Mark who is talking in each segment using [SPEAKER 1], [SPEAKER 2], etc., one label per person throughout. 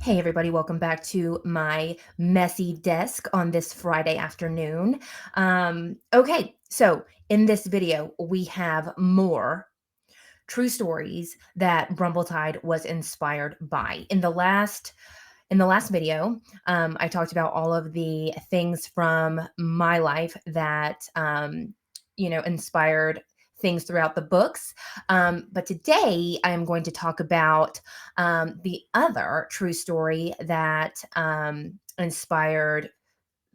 [SPEAKER 1] Hey, everybody, welcome back to my messy desk on this Friday afternoon. Okay, so in this video, we have more true stories that Brumbletide was inspired by. In the last video, I talked about all of the things from my life that inspired things throughout the books. But today, I am going to talk about the other true story that inspired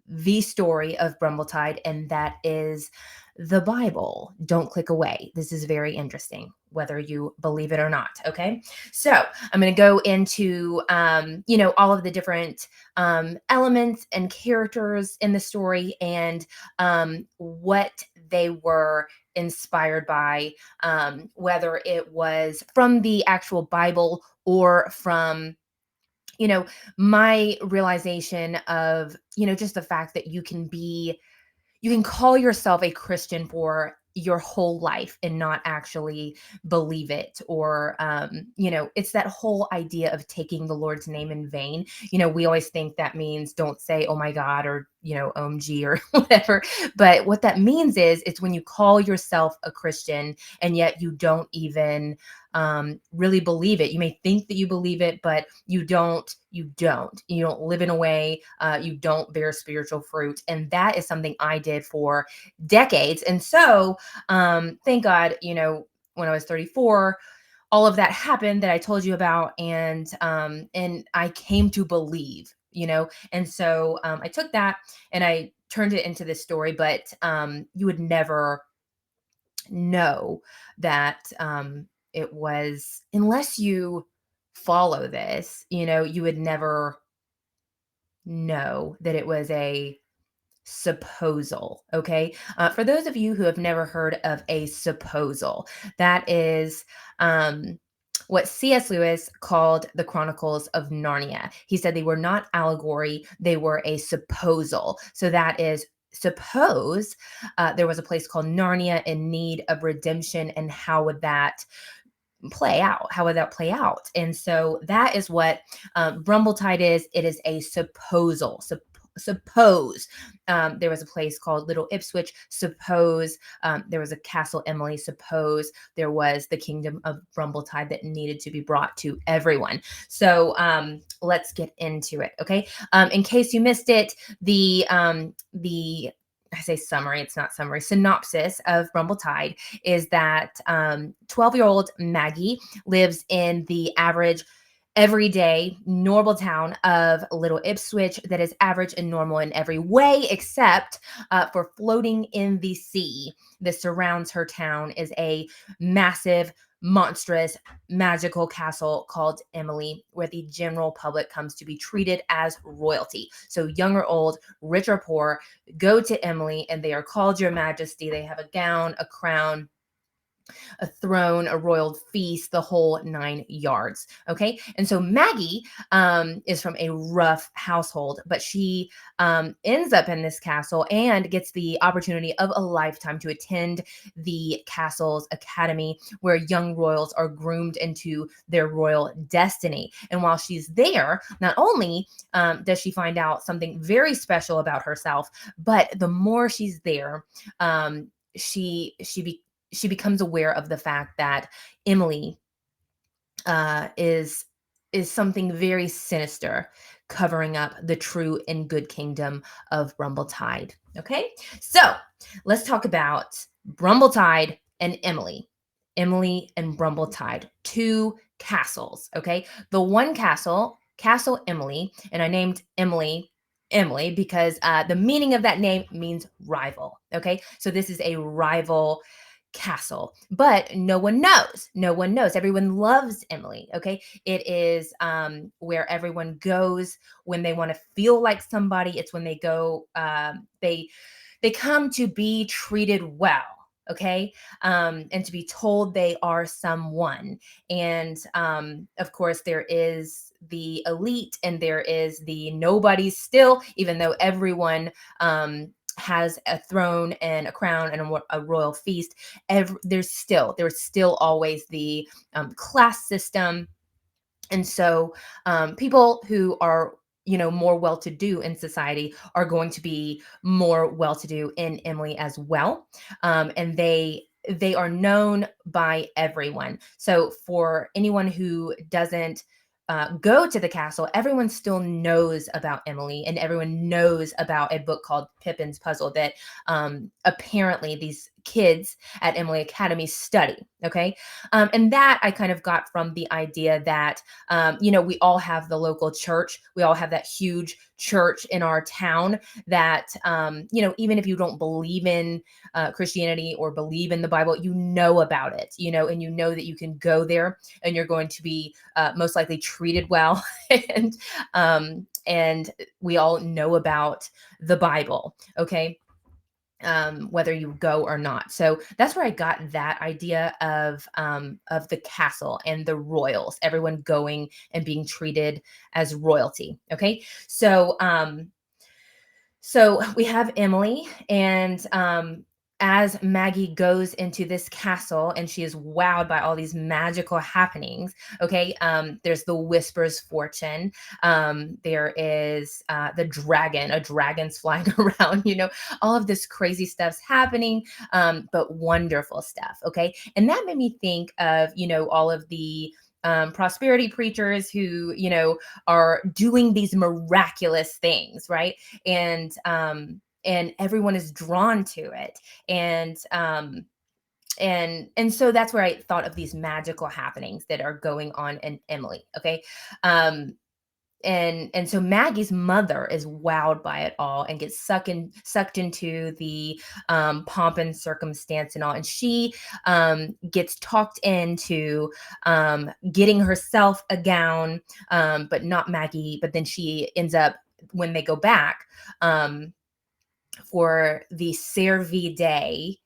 [SPEAKER 1] the story of Brumbletide, and that is the Bible. Don't click away. This is very interesting, whether you believe it or not. Okay. So I'm going to go into, all of the different elements and characters in the story and what they were inspired by, whether it was from the actual Bible or from my realization of, just the fact that you can call yourself a Christian for your whole life and not actually believe it. Or, it's that whole idea of taking the Lord's name in vain. We always think that means don't say, oh my God, or, OMG or whatever. But what that means is it's when you call yourself a Christian and yet you don't even really believe it. You may think that you believe it, but you don't. You don't live in a way. You don't bear spiritual fruit, and that is something I did for decades. And so, thank God, when I was 34, all of that happened that I told you about, and I came to believe. And so I took that and I turned it into this story, but you would never know that it was, unless you follow this, you would never know that it was a supposal. Okay. For those of you who have never heard of a supposal, that is what C.S. Lewis called the Chronicles of Narnia. He said they were not allegory, they were a supposal. So that is, suppose there was a place called Narnia in need of redemption, and how would that play out? How would that play out? And so that is what Brumbletide is. It is a supposal. Suppose there was a place called Little Ipswich. Suppose there was a Castle Emily. Suppose there was the kingdom of Brumbletide that needed to be brought to everyone. So let's get into it. Okay. In case you missed it, the I say summary, it's not summary, synopsis of Brumbletide is that 12-year-old Maggie lives in the average, everyday, normal town of Little Ipswich that is average and normal in every way except for floating in the sea that surrounds her town is a massive, monstrous, magical castle called Emily, where the general public comes to be treated as royalty. So, young or old, rich or poor, go to Emily and they are called Your Majesty. They have a gown, a crown, a throne, a royal feast, the whole 9 yards. Okay. And so Maggie is from a rough household, but she ends up in this castle and gets the opportunity of a lifetime to attend the castle's academy, where young royals are groomed into their royal destiny. And while she's there, not only does she find out something very special about herself, but the more she's there, she becomes aware of the fact that Emily is something very sinister, covering up the true and good kingdom of Brumbletide. Okay, so let's talk about Brumbletide and Emily. Emily and Brumbletide, two castles. Okay, the one castle, Castle Emily, and I named Emily because the meaning of that name means rival. Okay, so this is a rival castle, but no one knows. No one knows. Everyone loves Emily. Okay, it is where everyone goes when they want to feel like somebody. It's when they go. They come to be treated well. Okay, and to be told they are someone. And of course, there is the elite and there is the nobodies still, even though everyone has a throne and a crown and a royal feast. There's still always the class system And so people who are more well-to-do in society are going to be more well-to-do in Emily as well. And they are known by everyone. So for anyone who doesn't go to the castle, everyone still knows about Emily, and everyone knows about a book called Pippin's Puzzle that apparently these kids at Emily Academy study. Okay. And that I kind of got from the idea that we all have the local church. We all have that huge church in our town that, even if you don't believe in Christianity or believe in the Bible, you know about it, and you know that you can go there and you're going to be most likely treated well. And we all know about the Bible. Okay. Whether you go or not. So that's where I got that idea of the castle and the royals, everyone going and being treated as royalty. Okay. So we have Emily, and as Maggie goes into this castle and she is wowed by all these magical happenings. Okay, there's the Whisper's fortune. There is the dragon. A dragon's flying around. All of this crazy stuff's happening, but wonderful stuff. Okay, and that made me think of all of the prosperity preachers who are doing these miraculous things, right? And everyone is drawn to it. And so that's where I thought of these magical happenings that are going on in Emily. Okay. And so Maggie's mother is wowed by it all and gets sucked into the pomp and circumstance and all, and she gets talked into getting herself a gown, but not Maggie. But then she ends up, when they go back for the Cervi Day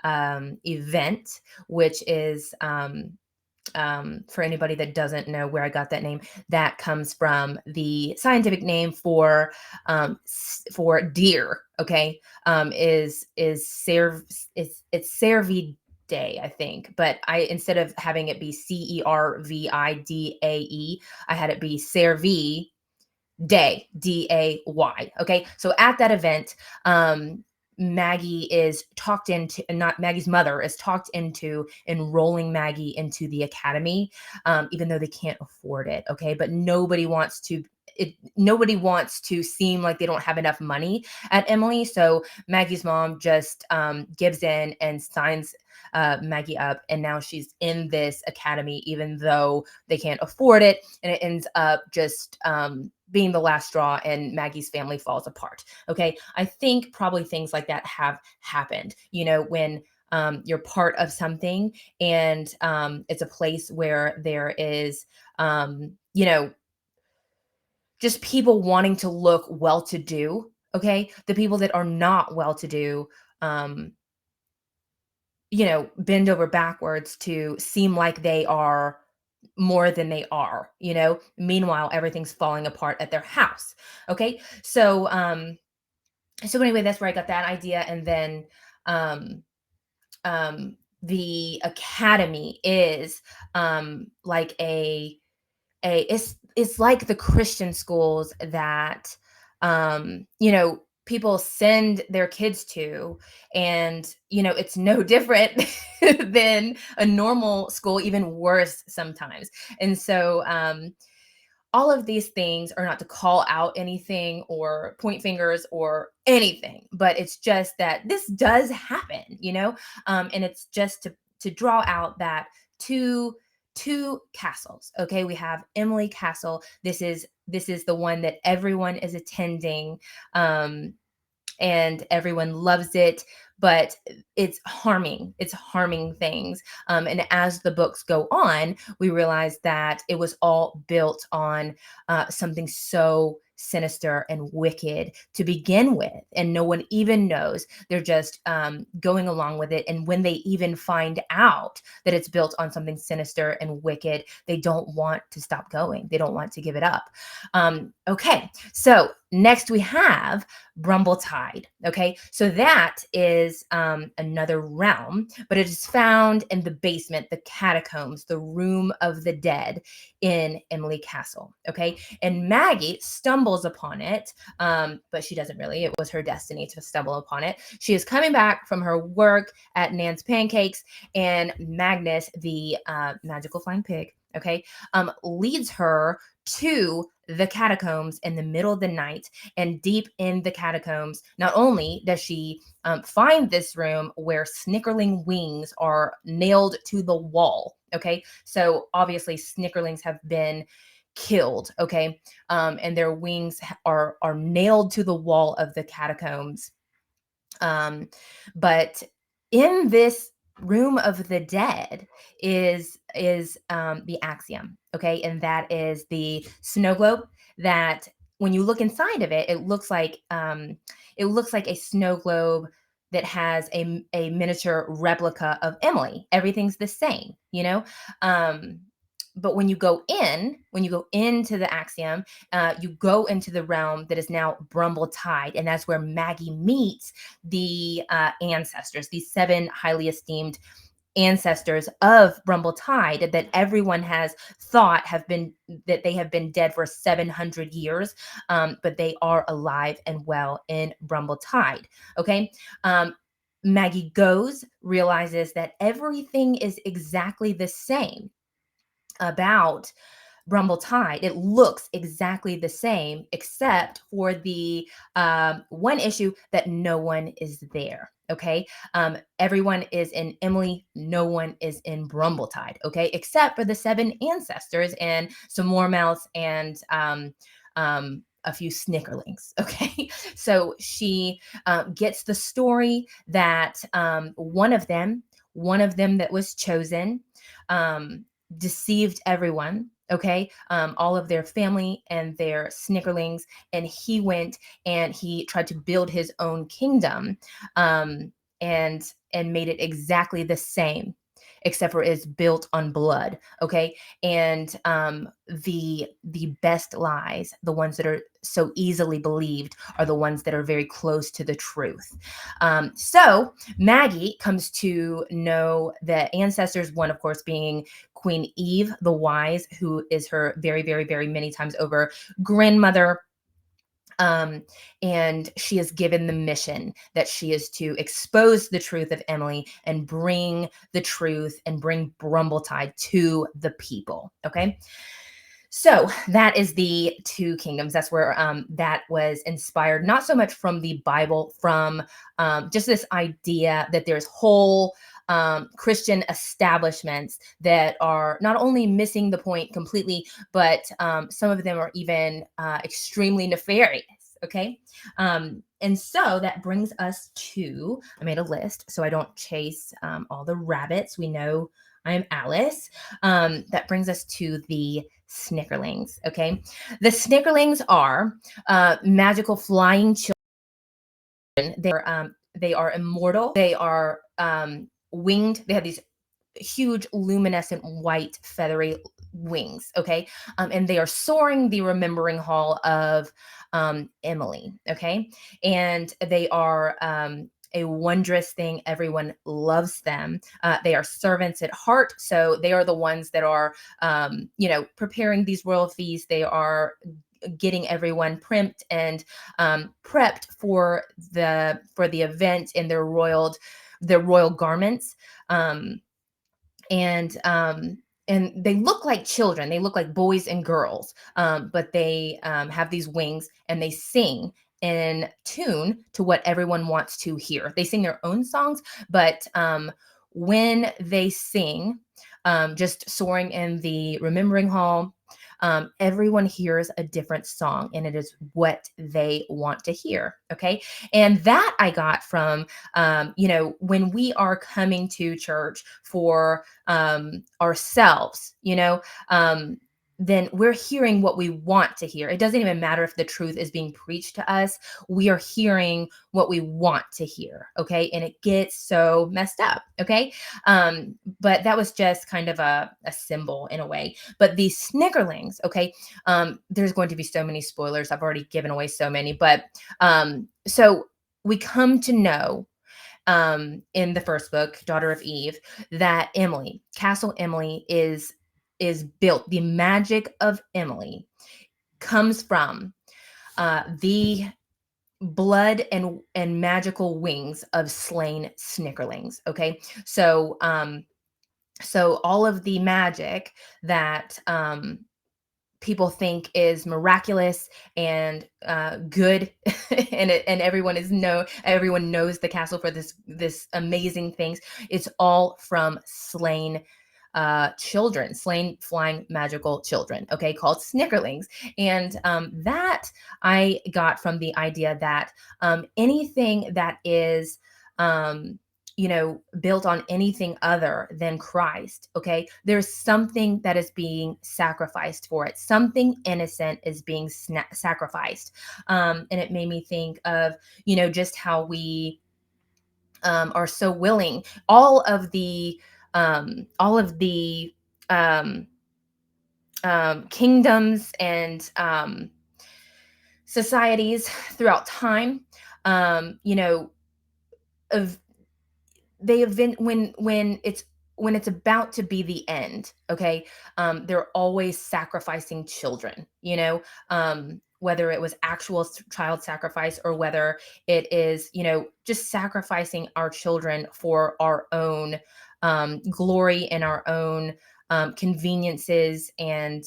[SPEAKER 1] event, which is for anybody that doesn't know where I got that name, that comes from the scientific name for deer. Okay, is cerv it's Cervi Day, I think, but I, instead of having it be Cervidae, I had it be Cervi Day, Day. Okay. So at that event, Maggie is talked into, not Maggie's mother is talked into enrolling Maggie into the academy, even though they can't afford it. Okay. But nobody wants to seem like they don't have enough money at Emily. So Maggie's mom just gives in and signs Maggie up. And now she's in this academy, even though they can't afford it. And it ends up just being the last straw, and Maggie's family falls apart. Okay. I think probably things like that have happened, when you're part of something, and it's a place where there is, just people wanting to look well to do. Okay. The people that are not well to do, um, bend over backwards to seem like they are more than they are. Meanwhile, everything's falling apart at their house. Okay. So anyway, that's where I got that idea. And then um the academy is like it's like the Christian schools that people send their kids to, and it's no different than a normal school, even worse sometimes. And so all of these things are not to call out anything or point fingers or anything, but it's just that this does happen, and it's just to draw out that two castles. Okay, we have Emily Castle. This is the one that everyone is attending. And everyone loves it, but it's harming things. And as the books go on, we realize that it was all built on something so sinister and wicked to begin with, and no one even knows. They're just going along with it, and when they even find out that it's built on something sinister and wicked, they don't want to stop going. They don't want to give it up. Okay, so next we have Brumbletide. Okay, so that is another realm, but it is found in the basement, the catacombs, the room of the dead in Emily Castle. Okay, and Maggie stumbles upon it, but she doesn't really. It was her destiny to stumble upon it. She is coming back from her work at Nan's Pancakes, and Magnus, the magical flying pig, okay, leads her to the catacombs in the middle of the night. And deep in the catacombs, not only does she find this room where snickerling wings are nailed to the wall. Okay, so obviously snickerlings have been killed. Okay, and their wings are nailed to the wall of the catacombs. um, but in this room of the dead is the axiom, okay, and that is the snow globe that when you look inside of it, it looks like a snow globe that has a miniature replica of Emily. Everything's the same, you know. Um, but when you go into the axiom, you go into the realm that is now Brumbletide, and that's where Maggie meets the ancestors, these seven highly esteemed ancestors of Brumbletide that everyone has thought have been that they have been dead for 700 years, but they are alive and well in Brumbletide. Okay. Um, Maggie goes, realizes that everything is exactly the same about Brumbletide. It looks exactly the same, except for the one issue that no one is there. Okay. Everyone is in Emily, no one is in Brumbletide. Okay. Except for the seven ancestors and some more mouths and a few snickerlings. Okay. So she gets the story that one of them that was chosen, um, deceived everyone. Okay, all of their family and their snickerlings, and he went and he tried to build his own kingdom, um, and made it exactly the same, except for it's built on blood. Okay, and the best lies, the ones that are so easily believed, are the ones that are very close to the truth. So Maggie comes to know the ancestors, one, of course, being Queen Eve the Wise, who is her very, very, very many times over grandmother. Um, and she is given the mission that she is to expose the truth of Emily and bring the truth and bring Brumbletide to the people. Okay. So that is the two kingdoms. That's where that was inspired, not so much from the Bible, from just this idea that there's whole Christian establishments that are not only missing the point completely, but some of them are even extremely nefarious. Okay. And so that brings us to, I made a list so I don't chase all the rabbits. We know I'm Alice. That brings us to the snickerlings. Okay. The snickerlings are magical flying children. They are immortal. They are winged. They have these huge luminescent white feathery wings. Okay. And they are soaring the remembering hall of Emily. Okay. And they are a wondrous thing. Everyone loves them. They are servants at heart. So they are the ones that are, preparing these royal feasts. They are getting everyone primped and prepped for the event in their royal garments. Um, and and they look like children. They look like boys and girls, but they have these wings and they sing in tune to what everyone wants to hear. They sing their own songs, but when they sing, just soaring in the remembering hall, everyone hears a different song, and it is what they want to hear. Okay, and that I got from when we are coming to church for ourselves, um, then we're hearing what we want to hear. It doesn't even matter if the truth is being preached to us. We are hearing what we want to hear. Okay. And it gets so messed up. Okay. But that was just kind of a symbol in a way. But these snickerlings, okay, there's going to be so many spoilers. I've already given away so many. But so we come to know in the first book, Daughter of Eve, that Emily, Castle Emily, is built. The magic of Emily comes from the blood and magical wings of slain snickerlings. Okay, so all of the magic that people think is miraculous and good and everyone knows the castle for this amazing things. It's all from slain children, slain flying magical children, okay, called snickerlings. And that I got from the idea that anything that is built on anything other than Christ, okay, there's something that is being sacrificed for it. Something innocent is being sacrificed. And it made me think of, just how we are so willing. All of the um, kingdoms and societies throughout time, you know, of they event when it's about to be the end, okay, they're always sacrificing children, whether it was actual child sacrifice or whether it is, just sacrificing our children for our own glory and our own conveniences and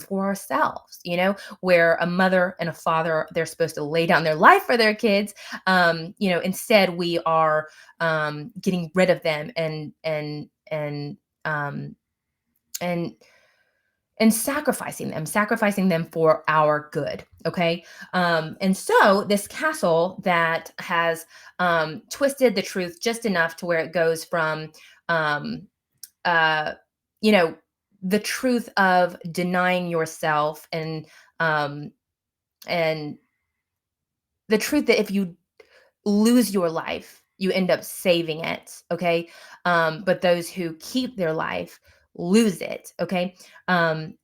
[SPEAKER 1] for ourselves, where a mother and a father, they're supposed to lay down their life for their kids. Instead we are getting rid of them um, and and sacrificing them for our good. Okay. And so this castle that has twisted the truth just enough to where it goes from, um, uh, you know, the truth of denying yourself um, and the truth that if you lose your life, you end up saving it, okay? But those who keep their life lose it, okay?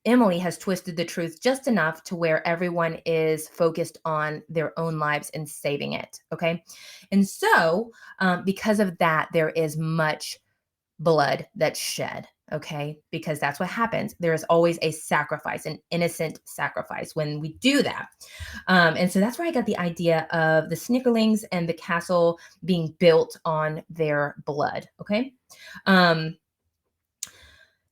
[SPEAKER 1] Emily has twisted the truth just enough to where everyone is focused on their own lives and saving it, okay? And so, because of that, there is much blood that's shed, okay? Because that's what happens. There is always a sacrifice, an innocent sacrifice when we do that. And so that's where I got the idea of the snickerlings and the castle being built on their blood, okay? Um,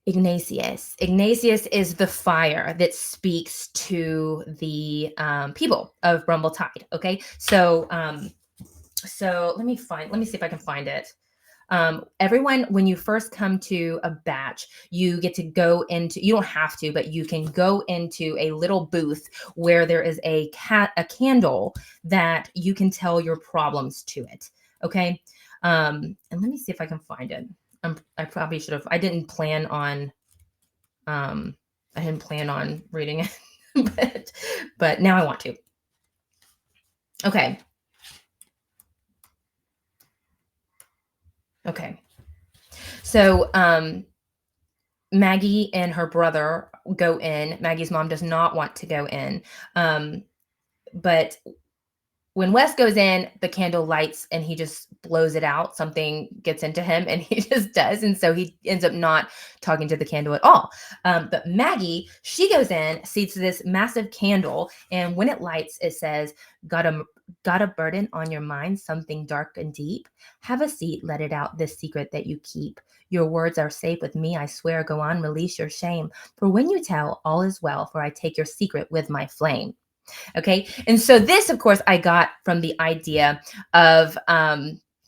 [SPEAKER 1] Ignatius is the fire that speaks to the people of Brumbletide, okay? So let me see if I can find it. Everyone, when you first come to a batch, you get to go into, you don't have to, but you can go into a little booth where there is a candle that you can tell your problems to it. Okay. And let me see if I can find it. I probably should have, um, I didn't plan on reading it, but now I want to. Okay. Okay. So, Maggie and her brother go in. Maggie's mom does not want to go in. But when Wes goes in, the candle lights and he just blows it out. Something gets into him and he just does. And so he ends up not talking to the candle at all. But Maggie, she goes in, sees this massive candle. And when it lights, it says, got a burden on your mind, something dark and deep? Have a seat, let it out, this secret that you keep. Your words are safe with me, I swear. Go on, release your shame. For when you tell, all is well, for I take your secret with my flame. Okay. And so this, of course, I got from the idea of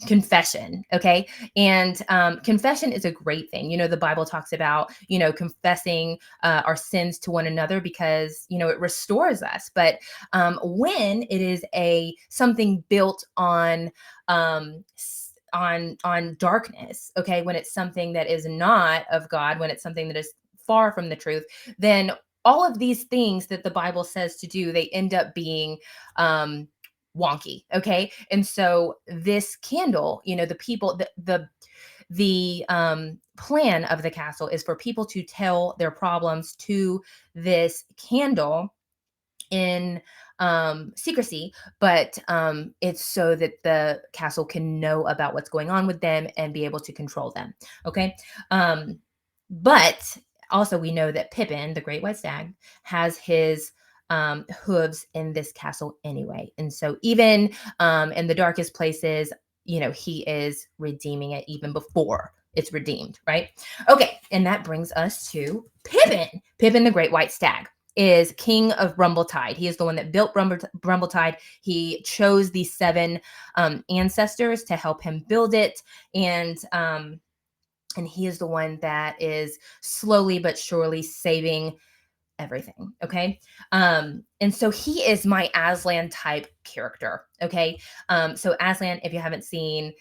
[SPEAKER 1] confession. Okay. And confession is a great thing. The Bible talks about, confessing our sins to one another because, it restores us. But when it is something built um, on darkness, okay, when it's something that is not of God, when it's something that is far from the truth, then all of these things that the Bible says to do, they end up being um, wonky. Okay. And so this candle, the people, the plan of the castle is for people to tell their problems to this candle in secrecy, but it's so that the castle can know about what's going on with them and be able to control them. Okay. But also, we know that Pippin, the Great White Stag, has his hooves in this castle anyway. And so, even in the darkest places, he is redeeming it even before it's redeemed, right? Okay. And that brings us to Pippin. Pippin, the Great White Stag, is king of Brumbletide. He is the one that built Brumbletide. He chose these seven ancestors to help him build it. And he is the one that is slowly but surely saving everything. Okay. And so he is my Aslan type character. Okay. So Aslan, if you haven't, seen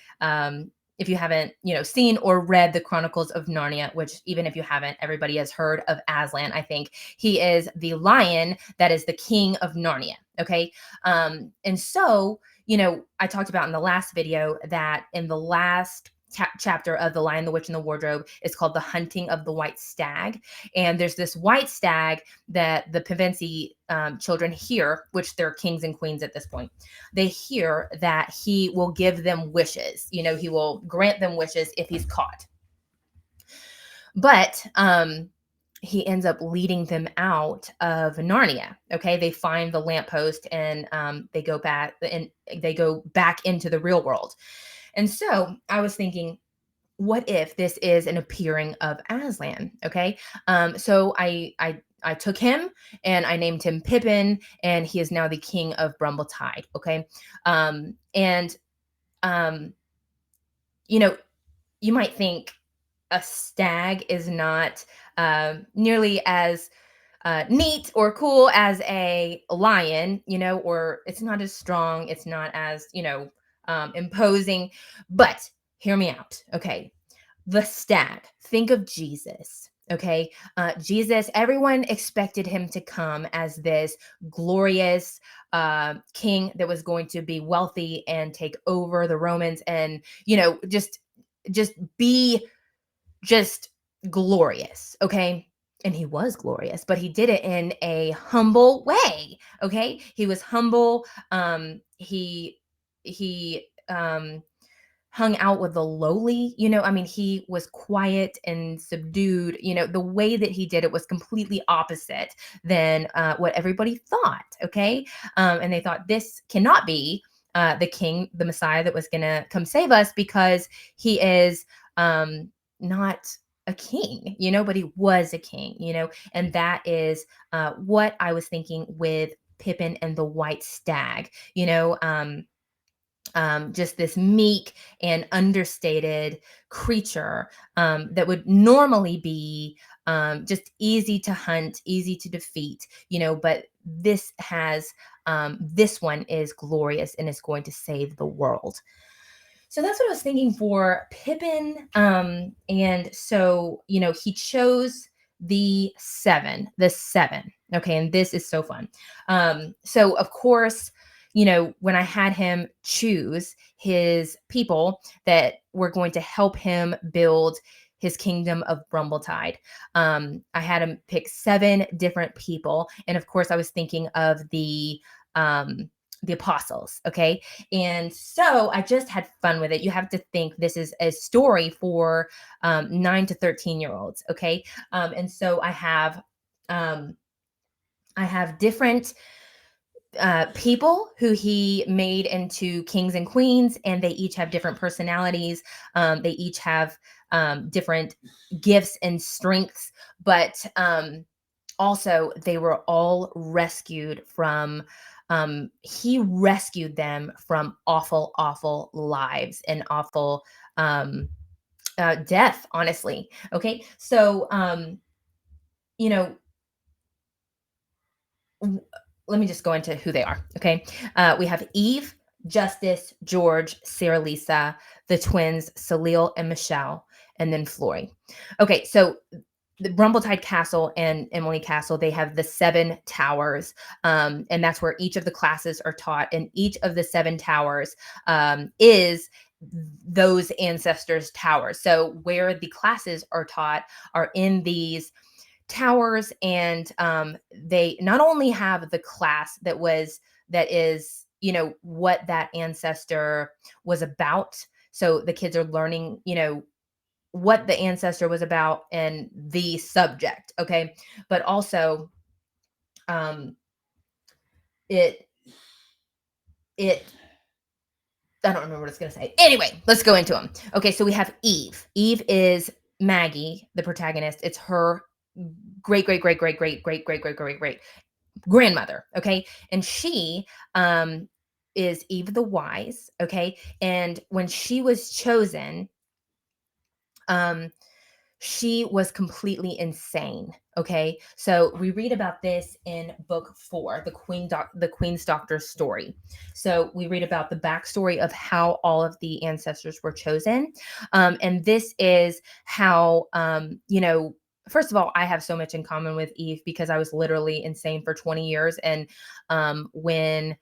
[SPEAKER 1] or read the Chronicles of Narnia, which even if you haven't, everybody has heard of Aslan. I think he is the lion that is the king of Narnia. Okay. And so, I talked about in the last video that in the last chapter of The Lion, the Witch, and the Wardrobe is called The Hunting of the White Stag. And there's this white stag that the Pevensie children hear, which they're kings and queens at this point. They hear that he will give them wishes. He will grant them wishes if he's caught. But he ends up leading them out of Narnia. Okay, they find the lamppost and they go back into the real world. And so I was thinking, what if this is an appearing of Aslan? Okay. So I took him and I named him Pippin, and he is now the king of Brumbletide. Okay. And you know, you might think a stag is not nearly as neat or cool as a lion, or it's not as strong, it's not as, imposing. But hear me out. Okay. The stag, think of Jesus. Okay. Jesus, everyone expected him to come as this glorious king that was going to be wealthy and take over the Romans and, just be just glorious. Okay. And he was glorious, but he did it in a humble way. Okay. He was humble. He hung out with the lowly. He was quiet and subdued. The way that he did it was completely opposite than what everybody thought. Okay. And they thought this cannot be the king, the Messiah that was going to come save us, because he is not a king, but he was a king, and that is what I was thinking with Pippin and the White Stag. Just this meek and understated creature that would normally be just easy to hunt, easy to defeat, but this one is glorious and is going to save the world. So that's what I was thinking for Pippin. And so, he chose the seven. Okay. And this is so fun. So of course, when I had him choose his people that were going to help him build his kingdom of Brumbletide, I had him pick 7 different people. And of course, I was thinking of the apostles. Okay. And so I just had fun with it. You have to think this is a story for 9 to 13-year-olds. Okay. And so I have different people who he made into kings and queens, and they each have different personalities. They each have different gifts and strengths, but also they were all rescued from he rescued them from awful lives and awful death, honestly. Okay. So you know let me just go into who they are. Okay. We have Eve, Justice, George, Sarah Lisa, the twins, Salil and Michelle, and then Flory. Okay. So the Brumbletide Castle and Emily Castle, they have the 7 towers, and that's where each of the classes are taught. And each of the 7 towers is those ancestors' towers. So where the classes are taught are in these towers, and they not only have the class that is what that ancestor was about. So the kids are learning what the ancestor was about and the subject, okay? But also, um, it it I don't remember what it's gonna say. Anyway, let's go into them. Okay, so we have Eve. Eve is Maggie, the protagonist. It's her great great great great great great great great great great grandmother. Okay, and she is Eve the Wise. Okay, and when she was chosen, um, she was completely insane. Okay, so we read about this in book 4, the Queen's Doctor's story. So we read about the backstory of how all of the ancestors were chosen, and this is how First of all, I have so much in common with Eve because I was literally insane for 20 years, and when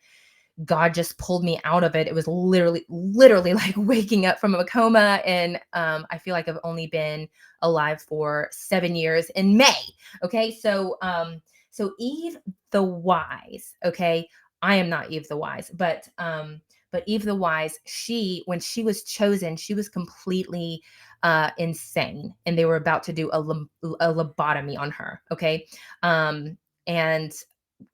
[SPEAKER 1] God just pulled me out of it. It was literally like waking up from a coma. And I feel like I've only been alive for 7 years in May. Okay. So Eve the Wise, okay. I am not Eve the Wise, but Eve the Wise, when she was chosen, she was completely insane, and they were about to do a lobotomy on her. Okay. And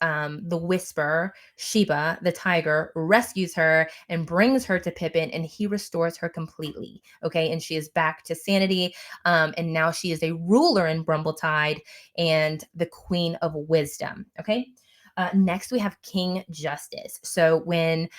[SPEAKER 1] the Whisper, Sheba, the tiger, rescues her and brings her to Pippin, and he restores her completely. Okay, and she is back to sanity. And now she is a ruler in Brumbletide and the Queen of Wisdom. Okay. Next, we have King Justice. So when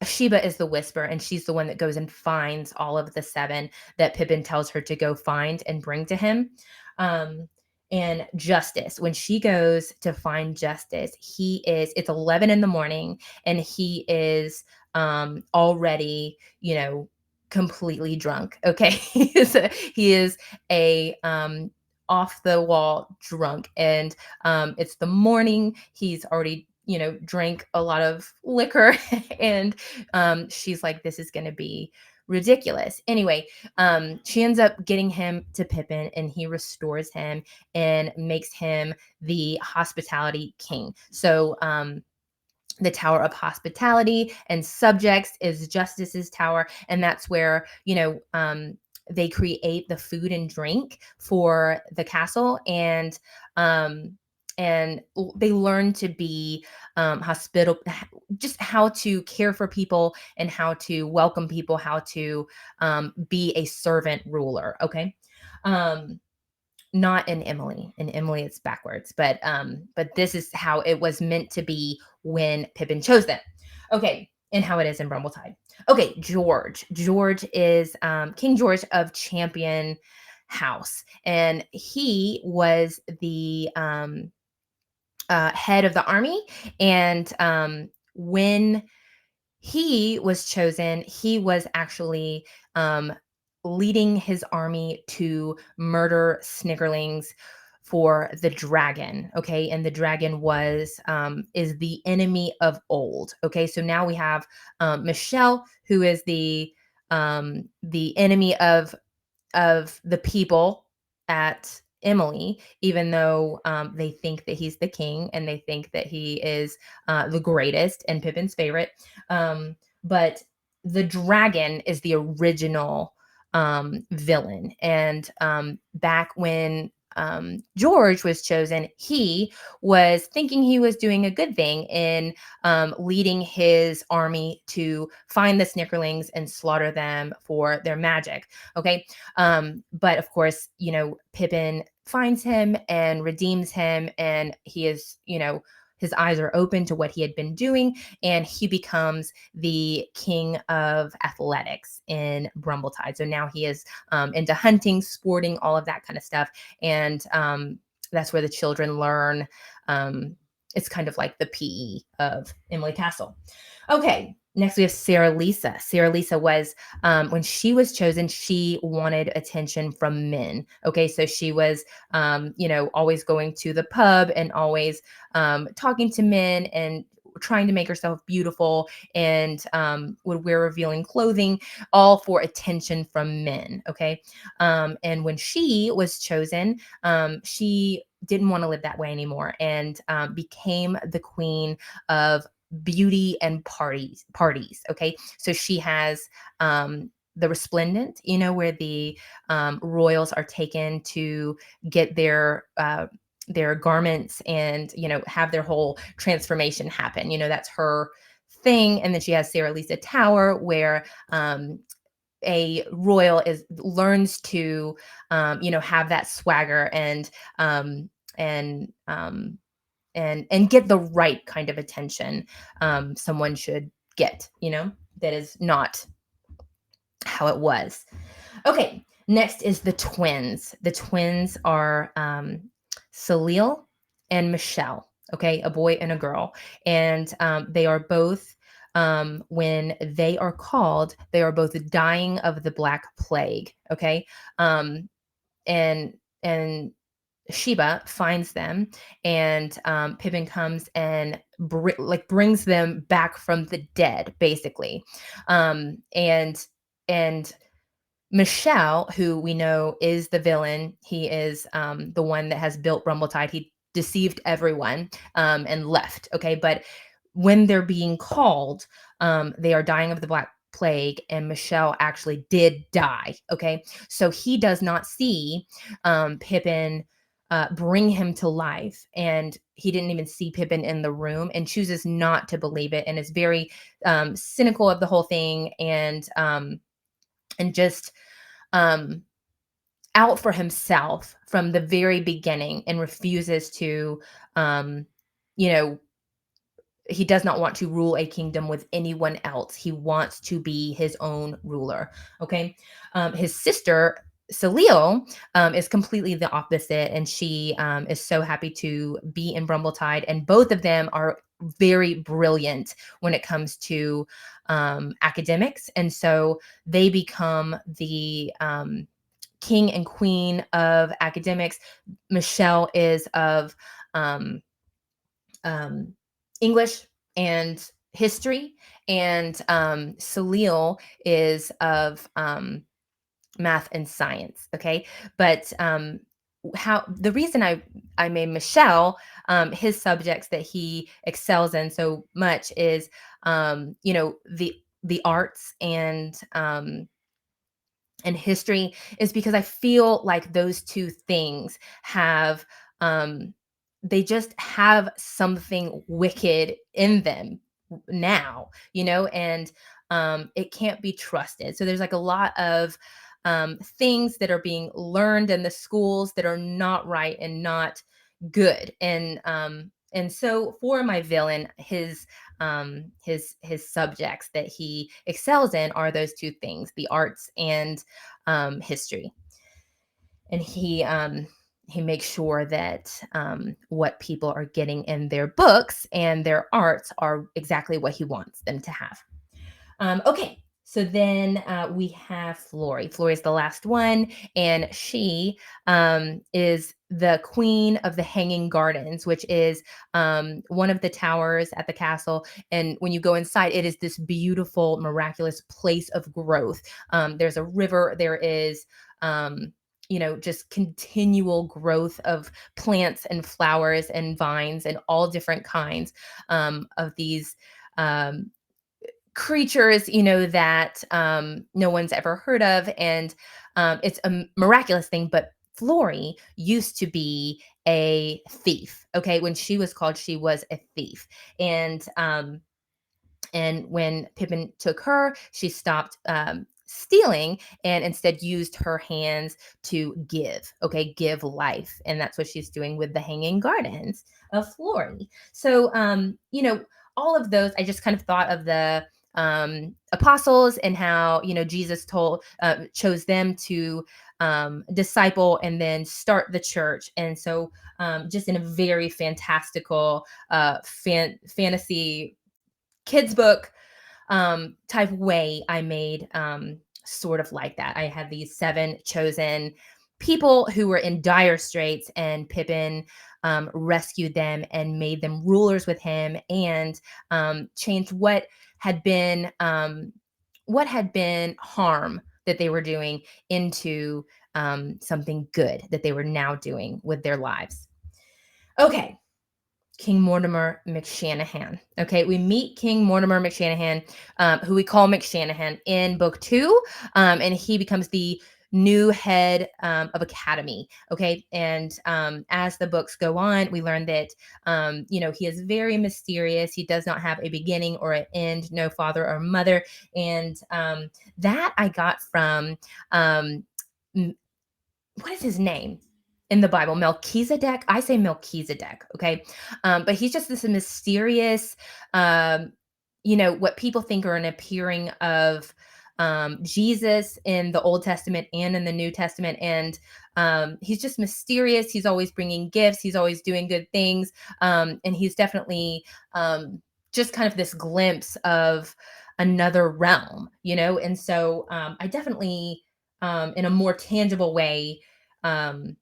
[SPEAKER 1] Sheba is the Whisper, and she's the one that goes and finds all of the 7 that Pippin tells her to go find and bring to him. Um, and Justice, when she goes to find Justice, it's 11 in the morning, and he is already, completely drunk. Okay. He is a off the wall drunk, and it's the morning. He's already drank a lot of liquor, and she's like, this is going to be ridiculous. Anyway, she ends up getting him to Pippin, and he restores him and makes him the hospitality king. So the Tower of Hospitality and Subjects is Justice's tower, and that's where they create the food and drink for the castle, um, and they learn to be hospitable, just how to care for people and how to welcome people, how to be a servant ruler. Okay. Um, not in Emily. In Emily, it's backwards, but this is how it was meant to be when Pippin chose them. Okay, and how it is in Brumbletide. Okay, George. George is King George of Champion House, and he was the head of the army. And when he was chosen, he was actually um, leading his army to murder Snickerlings for the dragon. Okay, and the dragon is the enemy of old. Okay, so now we have Michelle, who is the enemy of the people at Emily, even though they think that he's the king and they think that he is the greatest and Pippin's favorite. But the dragon is the original villain. And back when George was chosen, he was thinking he was doing a good thing in leading his army to find the Snickerlings and slaughter them for their magic. Okay. But of course, Pippin finds him and redeems him, and he is, his eyes are open to what he had been doing, and he becomes the king of athletics in Brumbletide. So now he is into hunting, sporting, all of that kind of stuff. And that's where the children learn. It's kind of like the PE of Emily Castle. Okay, Next, we have Sarah Lisa. Sarah Lisa was, when she was chosen, she wanted attention from men. Okay, so she was, always going to the pub and always talking to men and trying to make herself beautiful and would wear revealing clothing, all for attention from men. Okay, and when she was chosen, she didn't want to live that way anymore and became the queen of beauty and parties. Okay, so she has the resplendent, where the royals are taken to get their garments and have their whole transformation happen. That's her thing. And then she has Sarah Lisa Tower, where a royal is learns to have that swagger um and um and get the right kind of attention someone should get, that is not how it was. Okay, next is the twins. The twins are Salil and Michelle. Okay, a boy and a girl, and they are both. When they are called, they are both dying of the Black Plague. Okay, um, and Sheba finds them, and Pippin comes and brings them back from the dead, basically. And Michelle, who we know is the villain, he is the one that has built Brumbletide. He deceived everyone and left. Okay, but when they're being called, they are dying of the Black Plague, and Michelle actually did die. Okay, so he does not see Pippin bring him to life, and he didn't even see Pippin in the room, and chooses not to believe it, and is very cynical of the whole thing, and just um, out for himself from the very beginning, and refuses to, um, you know, he does not want to rule a kingdom with anyone else. He wants to be his own ruler. Okay. His sister, Salil, is completely the opposite, and she is so happy to be in Brumbletide. And both of them are very brilliant when it comes to academics. And so they become the king and queen of academics. Michelle is of um, um, English and history, and Salil is of math and science. Okay, but how the reason I made Michelle his subjects that he excels in so much is the arts and history, is because I feel like those two things have um they just have something wicked in them now, and it can't be trusted. So there's like a lot of things that are being learned in the schools that are not right and not good. And so for my villain, his subjects that he excels in are those two things, the arts and history. And he makes sure that what people are getting in their books and their arts are exactly what he wants them to have. Okay, so then we have Flory. Flory is the last one, and she is the queen of the Hanging Gardens, which is one of the towers at the castle. And when you go inside, it is this beautiful, miraculous place of growth. There's a river. There is just continual growth of plants and flowers and vines and all different kinds of these um, creatures, that no one's ever heard of. And it's a miraculous thing. But Flory used to be a thief. Okay. When she was called, she was a thief. And when Pippin took her, she stopped stealing and instead used her hands to give. Okay, give life, and that's what she's doing with the Hanging Gardens of Flory. So, all of those, I just kind of thought of the apostles, and how Jesus chose them to disciple and then start the church. And so, just in a very fantastical fantasy kids book, type way, I made sort of like that. I had these seven chosen people who were in dire straits, and Pippin rescued them and made them rulers with him, and changed what had been harm that they were doing into something good that they were now doing with their lives. Okay, King Mortimer McShanahan. Okay, we meet King Mortimer McShanahan, who we call McShanahan in book two, and he becomes the new head of Academy. Okay, and as the books go on, we learn that he is very mysterious. He does not have a beginning or an end, no father or mother, and that I got from um, what is his name in the Bible? Melchizedek. I say Melchizedek. Okay. But he's just this mysterious, um, what people think are an appearing of Jesus in the Old Testament and in the New Testament. And he's just mysterious. He's always bringing gifts. He's always doing good things. And he's definitely just kind of this glimpse of another realm, And so I definitely, in a more tangible way, um,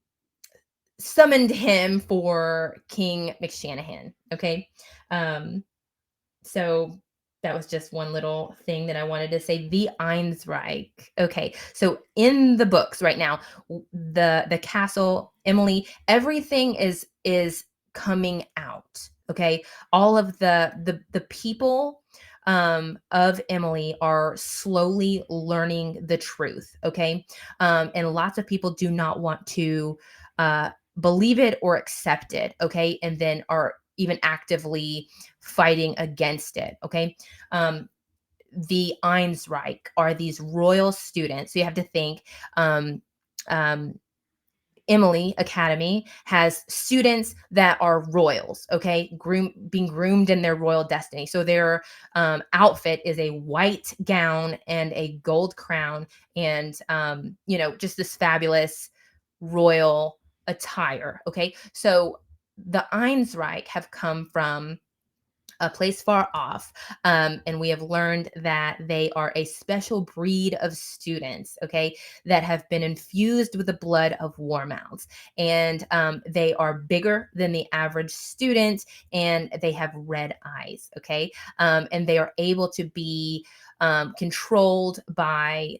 [SPEAKER 1] summoned him for King McShanahan. Okay. Um, so that was just one little thing that I wanted to say. The Einzreich. Okay. So in the books right now, the castle, Emily, everything is coming out. Okay. All of the people of Emily are slowly learning the truth. Okay. And lots of people do not want to uh believe it or accept it. Okay. And then are even actively fighting against it. Okay. Um, the Einzreich are these royal students. So you have to think um, um, Emily Academy has students that are royals, okay, being groomed in their royal destiny. So their outfit is a white gown and a gold crown, and just this fabulous royal attire. Okay, so the Einzreich have come from a place far off. And we have learned that they are a special breed of students, okay, that have been infused with the blood of warmouths. And they are bigger than the average student, and they have red eyes, okay? And they are able to be controlled by,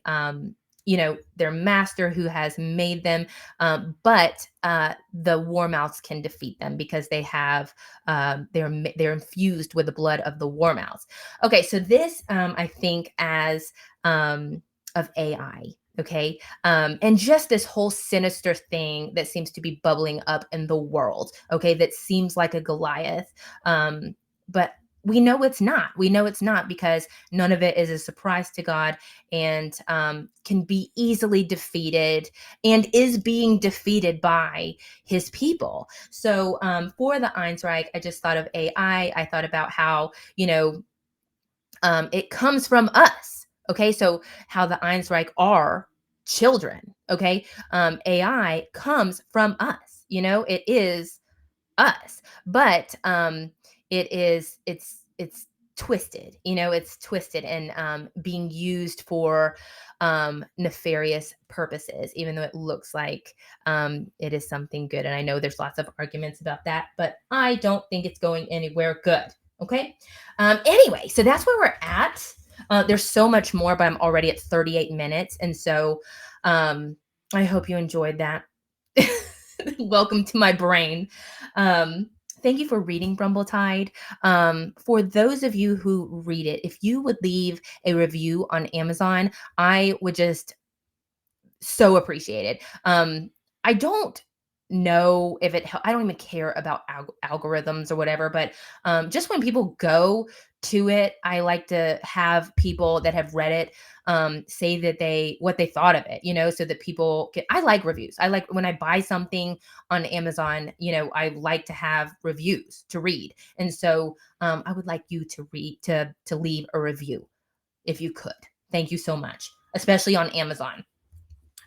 [SPEAKER 1] their master who has made them. But the warmouths can defeat them because they're infused with the blood of the warmouths. Okay, so this I think as of AI. Okay. And just this whole sinister thing that seems to be bubbling up in the world. Okay. That seems like a Goliath. But we know it's not. We know it's not because none of it is a surprise to God, and can be easily defeated, and is being defeated by his people. So for the Einzreich, I just thought of AI. I thought about how, it comes from us. Okay. So how the Einzreich are children. Okay. AI comes from us. It is us, but it's twisted. It's twisted and being used for nefarious purposes, even though it looks like it is something good. And I know there's lots of arguments about that, but I don't think it's going anywhere good. Okay. Anyway, so that's where we're at. There's so much more, but I'm already at 38 minutes, and so I hope you enjoyed that. Welcome to my brain. Thank you for reading Brumbletide. For those of you who read it, if you would leave a review on Amazon, I would just so appreciate it. I don't know if I don't even care about algorithms or whatever, but just when people go to it, I like to have people that have read it say that what they thought of it, so that people can. I like reviews. I like when I buy something on Amazon, I like to have reviews to read, and so I would like you to read to leave a review if you could. Thank you so much, especially on Amazon.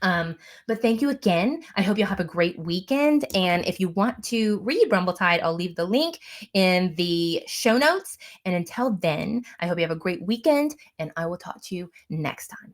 [SPEAKER 1] But thank you again. I hope you'll have a great weekend. And if you want to read Brumbletide, I'll leave the link in the show notes. And until then, I hope you have a great weekend, and I will talk to you next time.